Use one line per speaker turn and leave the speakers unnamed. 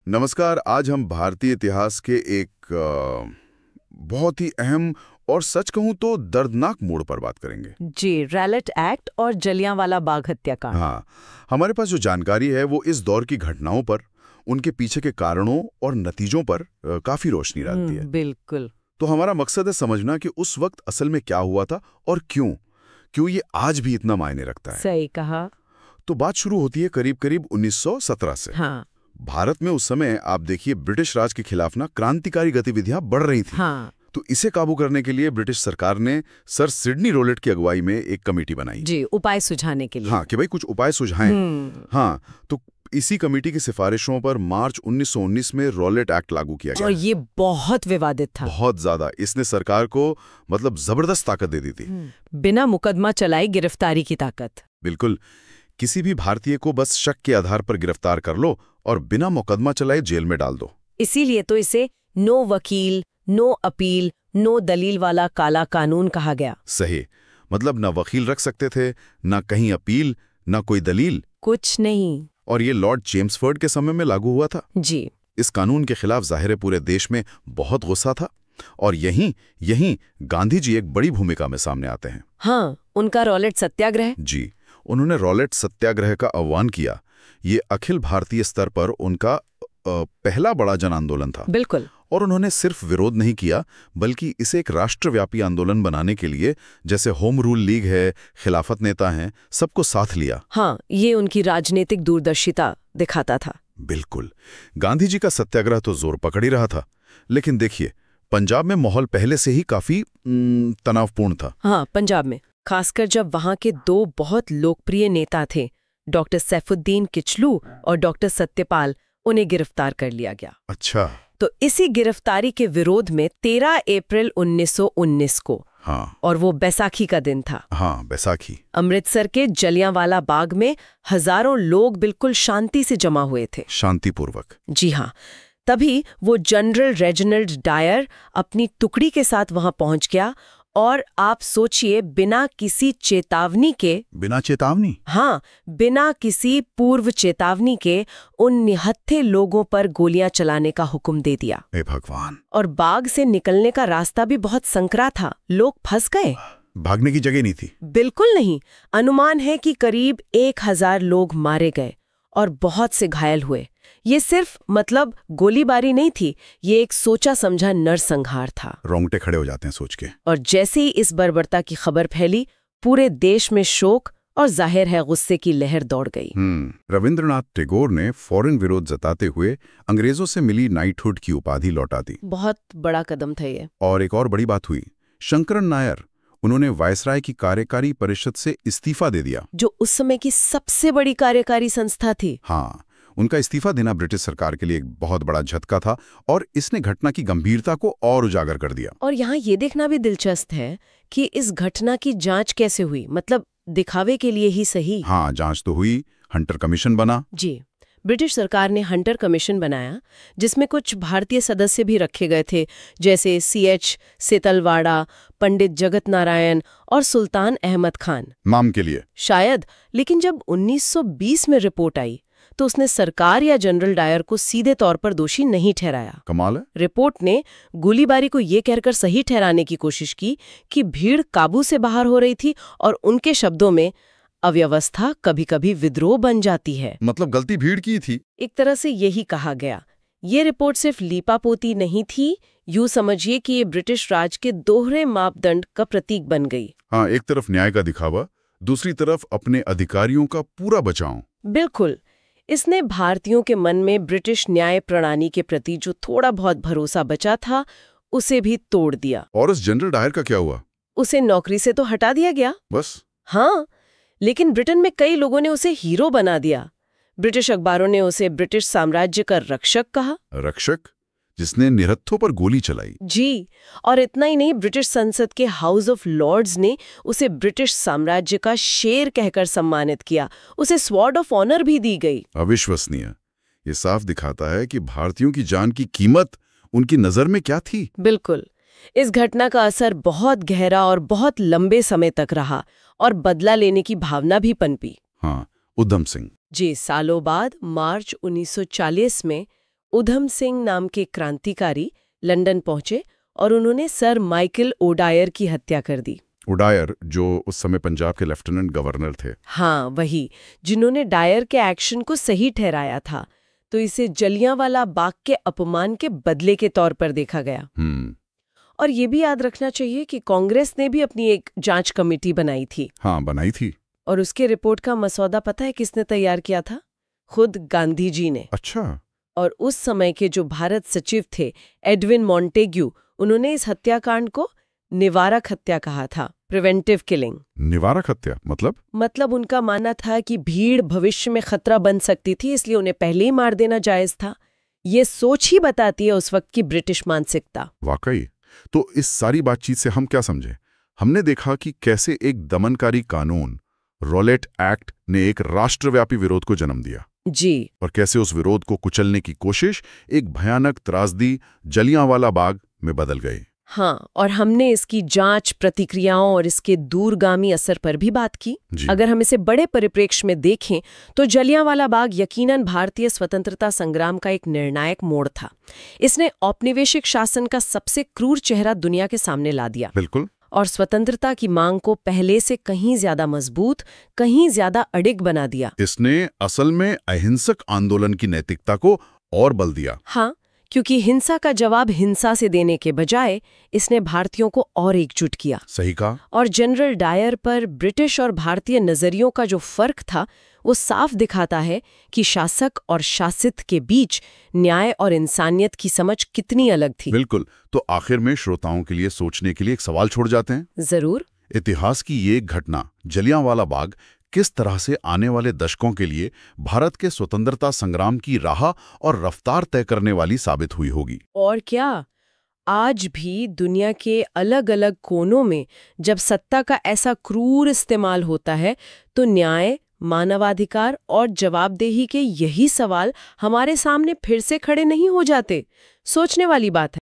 नमस्कार। आज हम भारतीय इतिहास के एक बहुत ही अहम और सच कहूं तो दर्दनाक मोड़ पर बात करेंगे।
जी, रैलेट एक्ट और जलियांवाला बाग हत्याकांड।
हाँ, हमारे पास जो जानकारी है वो इस दौर की घटनाओं पर, उनके पीछे के कारणों और नतीजों पर काफी रोशनी डालती है।
बिल्कुल।
तो हमारा मकसद है समझना कि उस वक्त असल में क्या हुआ था और क्यों क्यों ये आज भी इतना मायने रखता है।
सही कहा।
तो बात शुरू होती है करीब करीब 1917 से।
हाँ।
भारत में उस समय आप देखिए ब्रिटिश राज के खिलाफ ना क्रांतिकारी गतिविधियां बढ़ रही थी।
हाँ।
तो इसे काबू करने के लिए ब्रिटिश सरकार ने सर सिडनी रोलेट की अगुवाई में एक कमेटी बनाई।
जी, उपाय सुझाने के लिए।
हाँ, कि भाई कुछ उपाय सुझाएं। हाँ, तो इसी कमेटी की सिफारिशों पर मार्च 1919 में रोलेट एक्ट लागू किया गया।
और ये बहुत विवादित था।
बहुत ज्यादा। इसने सरकार को मतलब जबरदस्त ताकत दे दी थी।
बिना मुकदमा चलाई गिरफ्तारी की ताकत।
बिल्कुल। किसी भी भारतीय को बस शक के आधार पर गिरफ्तार कर लो और बिना मुकदमा चलाए जेल में डाल दो।
इसीलिए तो इसे नो वकील, नो अपील, नो दलील वाला काला कानून कहा गया।
सही। मतलब ना वकील रख सकते थे, ना कहीं अपील, ना कोई दलील,
कुछ नहीं।
और ये लॉर्ड चेम्सफोर्ड के समय में लागू हुआ था।
जी।
इस कानून के खिलाफ जाहिर पूरे देश में बहुत गुस्सा था और यहीं गांधी जी एक बड़ी भूमिका में सामने आते हैं।
हाँ, उनका रॉलेट सत्याग्रह।
जी, उन्होंने रॉलेट सत्याग्रह का आह्वान किया। ये अखिल भारतीय स्तर पर उनका पहला बड़ा जन आंदोलन था।
बिल्कुल।
और उन्होंने सिर्फ विरोध नहीं किया बल्कि इसे एक राष्ट्रव्यापी आंदोलन बनाने के लिए, जैसे होम रूल लीग है, खिलाफत नेता हैं, सबको साथ लिया।
हाँ, ये उनकी राजनीतिक दूरदर्शिता दिखाता था।
बिल्कुल। गांधी जी का सत्याग्रह तो जोर पकड़ ही रहा था, लेकिन देखिए पंजाब में माहौल पहले से ही काफी तनावपूर्ण था।
हाँ, पंजाब में खासकर जब वहाँ के दो बहुत लोकप्रिय नेता थे, डॉक्टर सैफुद्दीन किचलू और डॉक्टर सत्यपाल, उन्हें गिरफ्तार कर लिया गया।
अच्छा।
तो इसी गिरफ्तारी के विरोध में 13 अप्रैल 1919 को,
हाँ,
और वो बैसाखी का दिन था।
हाँ, बैसाखी।
अमृतसर के जलियांवाला बाग में हजारों लोग बिल्कुल शांति से जमा हुए थे।
शांतिपूर्वक।
जी हाँ। तभी वो जनरल रेजिनाल्ड डायर अपनी टुकड़ी के साथ वहां पहुंच गया, और आप सोचिए बिना किसी चेतावनी के।
बिना चेतावनी?
हाँ, बिना किसी पूर्व चेतावनी के उन निहत्थे लोगों पर गोलियां चलाने का हुक्म दे दिया।
हे भगवान।
और बाग से निकलने का रास्ता भी बहुत संकरा था। लोग फंस गए।
भागने की जगह नहीं थी।
बिल्कुल नहीं। अनुमान है कि करीब 1000 लोग मारे गए और बहुत से घायल हुए। ये सिर्फ मतलब गोलीबारी नहीं थी, ये एक सोचा समझा नरसंहार था।
रोंगटे खड़े हो जाते हैं सोच के।
और जैसे ही इस बर्बरता की खबर फैली, पूरे देश में शोक और जाहिर है गुस्से की लहर दौड़ गई।
रविंद्रनाथ टैगोर ने फौरन विरोध जताते हुए अंग्रेजों से मिली नाइटहुड की उपाधि लौटा दी।
बहुत बड़ा कदम था ये।
और एक और बड़ी बात हुई, शंकरन नायर, उन्होंने वायसराय की कार्यकारी परिषद से इस्तीफा दे दिया,
जो उस समय की सबसे बड़ी कार्यकारी संस्था थी।
हाँ, उनका इस्तीफा देना ब्रिटिश सरकार के लिए एक बहुत बड़ा झटका था और इसने घटना की गंभीरता को और उजागर कर दिया।
और यहाँ ये देखना भी दिलचस्प है कि इस घटना की जांच कैसे हुई, मतलब दिखावे के लिए ही सही।
हाँ, जांच तो हुई, हंटर कमीशन बना।
जी, ब्रिटिश सरकार ने हंटर कमीशन बनाया, जिसमें कुछ भारतीय सदस्य भी रखे गए थे, जैसे CH सेतलवाड़ा, पंडित जगत नारायण और सुल्तान अहमद खान।
नाम के लिए
शायद। लेकिन जब 1920 में रिपोर्ट आई तो उसने सरकार या जनरल डायर को सीधे तौर पर दोषी नहीं ठहराया।
कमाल है।
रिपोर्ट ने गोलीबारी को ये कहकर सही ठहराने की कोशिश की कि भीड़ काबू से बाहर हो रही थी, और उनके शब्दों में अव्यवस्था कभी-कभी विद्रोह बन जाती है।
मतलब गलती भीड़ की थी।
एक तरह से यही कहा गया। ये रिपोर्ट सिर्फ लीपापोती नहीं थी, यूं समझिए कि ये ब्रिटिश राज के दोहरे मापदंड का प्रतीक बन गई।
हाँ, एक तरफ न्याय का दिखावा, दूसरी तरफ अपने अधिकारियों का पूरा बचाव।
बिल्कुल। इसने भारतीयों के मन में ब्रिटिश न्याय प्रणाली के प्रति जो थोड़ा बहुत भरोसा बचा था, उसे भी तोड़ दिया।
और उस जनरल डायर का क्या हुआ?
उसे नौकरी से तो हटा दिया गया।
बस?
हाँ, लेकिन ब्रिटेन में कई लोगों ने उसे हीरो बना दिया। ब्रिटिश अखबारों ने उसे ब्रिटिश साम्राज्य का रक्षक कहा।
रक्षक, जिसने निहत्थों पर गोली चलाई।
जी, और इतना ही नहीं, ब्रिटिश संसद के हाउस ऑफ लॉर्ड्स ने उसे ब्रिटिश साम्राज्य का शेर कहकर सम्मानित किया। उसे स्वॉर्ड ऑफ ऑनर भी दी गई।
अविश्वसनीय। ये साफ दिखाता है कि भारतीयों की जान की कीमत उनकी नजर में क्या थी।
बिल्कुल। इस घटना का असर बहुत गहरा और बहुत लंबे समय तक रहा, और बदला लेने की भावना भी पनपी।
हाँ, उधम सिंह।
जी, सालों बाद मार्च 1940 में उधम सिंह नाम के क्रांतिकारी लंदन पहुंचे और उन्होंने सर माइकल ओडायर की हत्या कर दी।
ओडायर, जो उस समय पंजाब के लेफ्टिनेंट गवर्नर थे।
हाँ, वही, जिन्होंने डायर के एक्शन को सही ठहराया था। तो इसे जलियांवाला बाग के अपमान के बदले के तौर पर देखा गया। और ये भी याद रखना चाहिए कि कांग्रेस ने भी अपनी एक जांच कमेटी बनाई थी।
हाँ, बनाई थी। और
उसके रिपोर्ट का मसौदा पता है किसने तैयार किया था? खुद गांधी जी ने।
अच्छा।
और उस समय के जो भारत सचिव थे एडविन मॉन्टेग्यू, उन्होंने इस हत्याकांड को निवारक हत्या कहा था, प्रिवेंटिव किलिंग।
निवारक हत्या मतलब
उनका मानना था कि भीड़ भविष्य में खतरा बन सकती थी, इसलिए उन्हें पहले ही मार देना जायज था। ये सोच ही बताती है उस वक्त की ब्रिटिश मानसिकता।
वाकई। तो इस सारी बातचीत से हम क्या समझे? हमने देखा कि कैसे एक दमनकारी कानून, रॉलेट एक्ट, ने एक राष्ट्रव्यापी विरोध को जन्म दिया
जी,
और कैसे उस विरोध को कुचलने की कोशिश एक भयानक त्रासदी जलियांवाला बाग में बदल गई।
हाँ, और हमने इसकी जांच, प्रतिक्रियाओं और इसके दूरगामी असर पर भी बात की। अगर हम इसे बड़े परिप्रेक्ष्य में देखें तो जलियांवाला बाग यकीनन भारतीय स्वतंत्रता संग्राम का एक निर्णायक मोड़ था। इसने औपनिवेशिक शासन का सबसे क्रूर चेहरा दुनिया के सामने ला दिया।
बिल्कुल।
और स्वतंत्रता की मांग को पहले से कहीं ज्यादा मजबूत, कहीं ज्यादा अडिग बना दिया।
इसने असल में अहिंसक आंदोलन की नैतिकता को और बल दिया।
हाँ, क्योंकि हिंसा का जवाब हिंसा से देने के बजाय इसने भारतीयों को और एकजुट किया।
सही कहा।
और जनरल डायर पर ब्रिटिश और भारतीय नजरियों का जो फर्क था वो साफ दिखाता है कि शासक और शासित के बीच न्याय और इंसानियत की समझ कितनी अलग थी।
बिल्कुल। तो आखिर में श्रोताओं के लिए सोचने के लिए एक सवाल छोड़ जाते हैं।
जरूर।
इतिहास की ये घटना जलियांवाला बाग किस तरह से आने वाले दशकों के लिए भारत के स्वतंत्रता संग्राम की राह और रफ्तार तय करने वाली साबित हुई होगी?
और क्या, आज भी दुनिया के अलग अलग कोनों में जब सत्ता का ऐसा क्रूर इस्तेमाल होता है तो न्याय, मानवाधिकार और जवाबदेही के यही सवाल हमारे सामने फिर से खड़े नहीं हो जाते। सोचने वाली बात है।